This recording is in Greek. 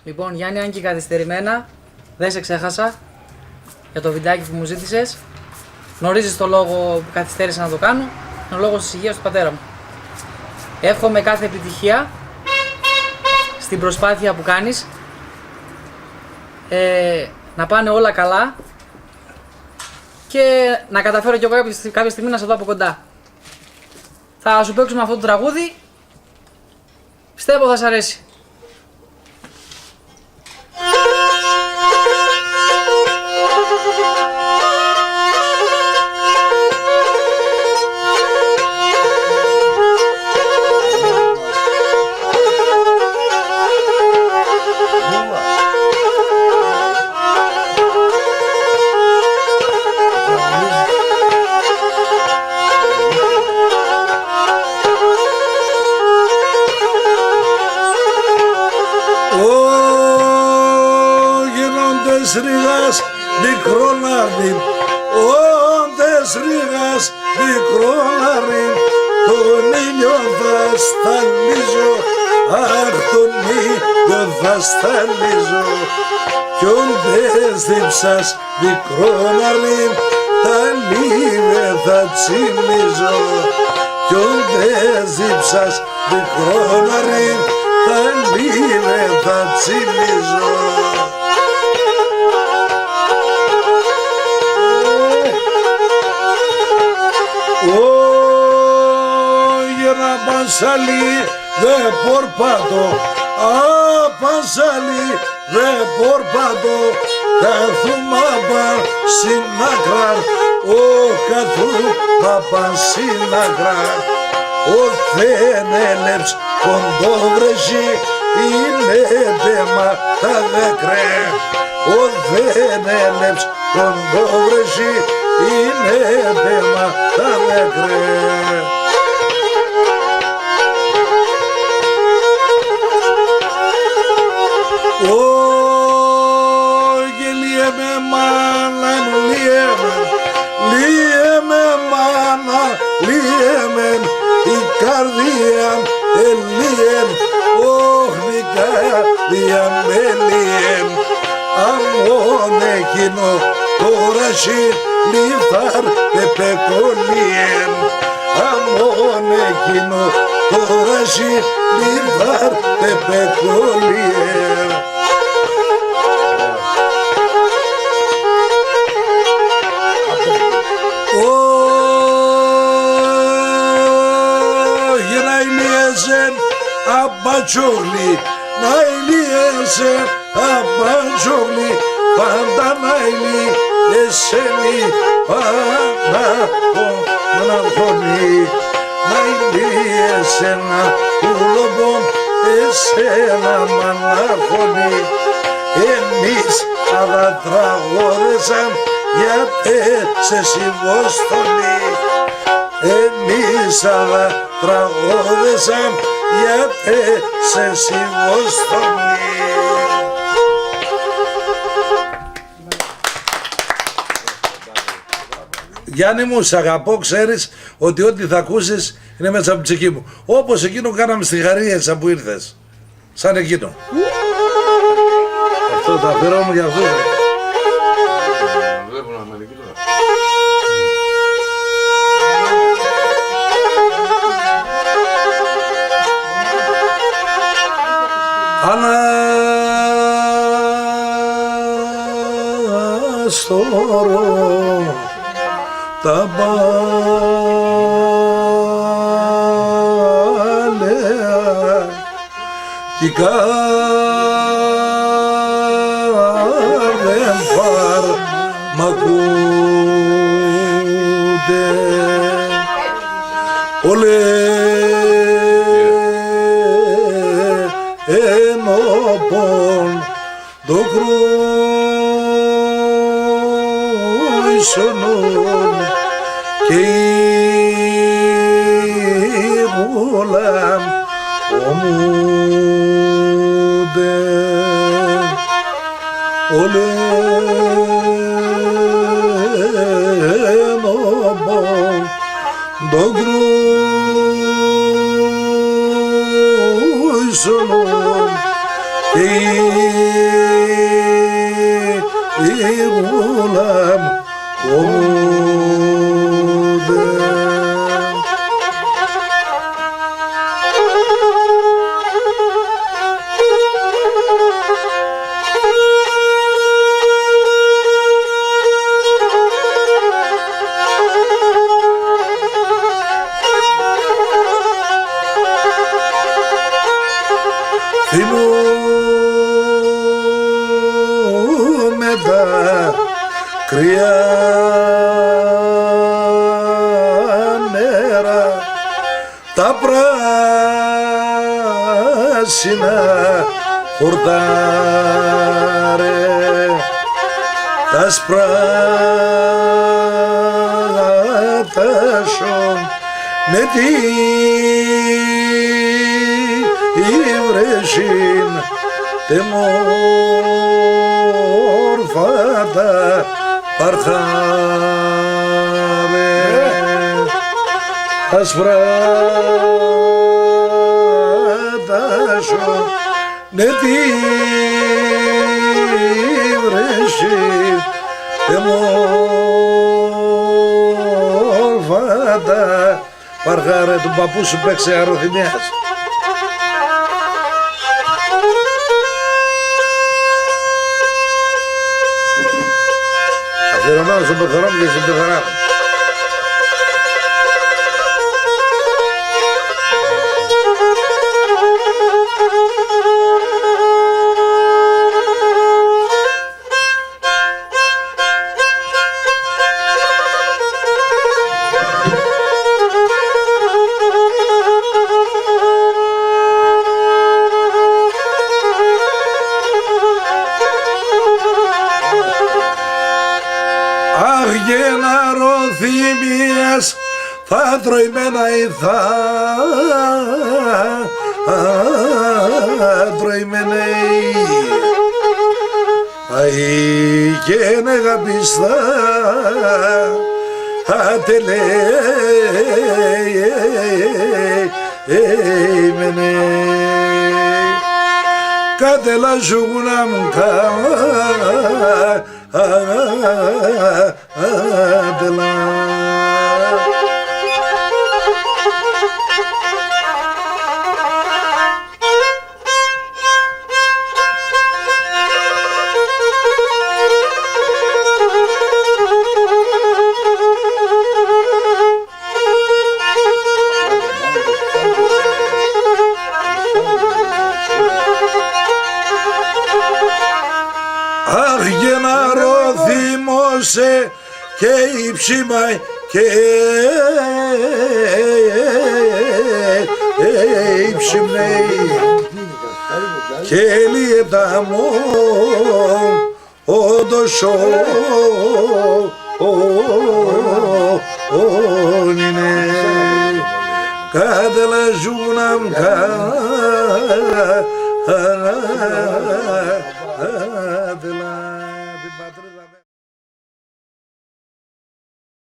Λοιπόν, Γιάννη, αν και καθυστερημένα, δεν σε ξέχασα για το βιντεάκι που μου ζήτησες. Γνωρίζεις το λόγο που καθυστέρησα να το κάνω. Είναι ο λόγος της υγείας του πατέρα μου. Εύχομαι κάθε επιτυχία στην προσπάθεια που κάνεις. Να πάνε όλα καλά και να καταφέρω κι εγώ κάποια στιγμή να σε δω από κοντά. Θα σου παίξουμε αυτό το τραγούδι. Πιστεύω θα σ' αρέσει. Ρίγας μικρόναριν, όντες ρίγας μικρόναριν, τον ήλιο θα σταλίζω, αχ τον ήλιο θα σταλίζω, κι όντες δίψας μικρόναριν, τα λίβε θα τσιμίζω, κι όντες δίψας μικρόναριν, τα λίβε θα τσιμίζω. Pansali de por pato, pansali de por pato, καθούμαπα συνάκραρ, καθούμαπα συνάκραρ, ο θένελεψ κοντόβρεσι, είναι τέμα τα δεκρέ, ο θένελεψ κοντόβρεσι, είναι τέμα τα δεκρέ. Γελιέμαι μάνα μου, λιέμαι μάνα, λιέμαι η καρδία ελίεμ, η καρδία με λιέμ, αμόν εκείνο τώρα σι λιθάρ πεπεκολιέμ, αμόν εκείνο τώρα σι λιθάρ πεπεκολιέμ. Αμπατζόλι, να ηλίεσαι, αμπατζόλι, πάντα να ηλίεσαι, πάντα να φωνεί, να ηλίεσαι να πουλοπών, εσένα μανάχωνη. Εμείς αδατραγόρεσαν γιατί σε συμβόστονη, εμείς αδατραγόρεσαν γιατί σε συμβόστονη. Γιάννη μου, σ' αγαπώ, ξέρεις ότι ό,τι θα ακούσεις είναι μέσα από την ψυχή μου. Όπως εκείνο κάναμε στη Χαρίεσσα που ήρθες. Σαν εκείνο. Αυτό το αφιερώνω για αυτό. Αναστορώ τα παλαιά κι κάδεν φαρ μ' ακούτε όλε ενώπων το κρούισονον και η γουλάμ ομούνται όλε ενώπων το κρούισονον η γούλα μου θυμούμαι τα κρύα νερά, τα πράσινα χορτάρε, τα σπράτα σον με τη βρεσίν τε μόρφατα παρχάρε, τα σπράτα σον με τη βρεσίν τε μόρφατα παρχάρε. Του παππού σου παίξε αρωθυμιάς. Αφιερωμένο στον πεθερό μου και στην πεθερά μου. Αχ, γεναροθυμίες θα τροημένα ή θα τροημένοι, αϊ και νεγαπιστά ατελέημένοι, κάτελα ζουγούνα μου άτελα. Αχ, γεναροθύμωσε και η ψήμα και η ψημνέη και λιέτα μου όντως είναι κατελαζούνα μου άτελα.